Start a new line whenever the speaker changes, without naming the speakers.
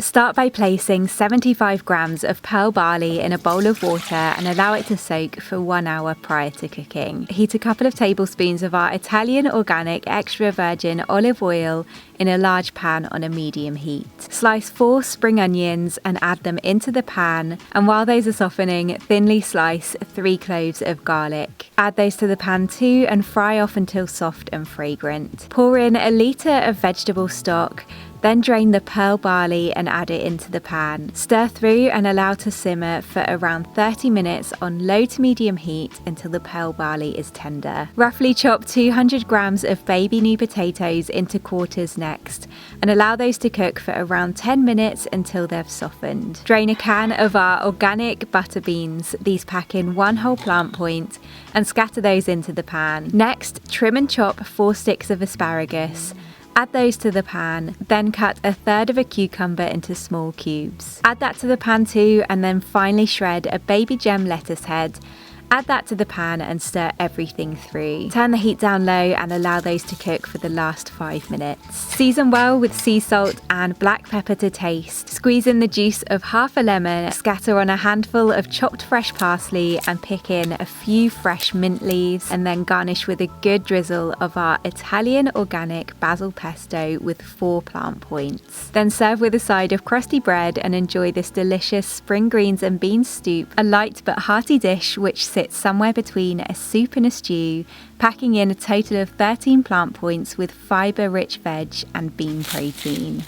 Start by placing 75 grams of pearl barley in a bowl of water and allow it to soak for 1 hour prior to cooking. Heat a couple of tablespoons of our Italian Organic Extra Virgin olive oil in a large pan on a medium heat. Slice 4 spring onions and add them into the pan, and while those are softening, thinly slice 3 cloves of garlic. Add those to the pan too and fry off until soft and fragrant. Pour in a litre of vegetable stock, then drain the pearl barley and add it into the pan. Stir through and allow to simmer for around 30 minutes on low to medium heat until the pearl barley is tender. Roughly chop 200 grams of baby new potatoes into quarters next and allow those to cook for around 10 minutes until they've softened. Drain a can of our organic butter beans, these pack in 1 whole plant point, and scatter those into the pan. Next, trim and chop 4 sticks of asparagus. Add those to the pan, then cut 1/3 of a cucumber into small cubes. Add that to the pan too, and then finally shred a baby gem lettuce head. Add that to the pan and stir everything through. Turn the heat down low and allow those to cook for the last 5 minutes. Season well with sea salt and black pepper to taste. Squeeze in the juice of half a lemon, scatter on a handful of chopped fresh parsley and pick in a few fresh mint leaves, and then garnish with a good drizzle of our Italian Organic Basil Pesto with 4 plant points. Then serve with a side of crusty bread and enjoy this delicious spring greens and beans stoup, a light but hearty dish which sits somewhere between a soup and a stew, packing in a total of 13 plant points with fibre-rich veg and bean protein.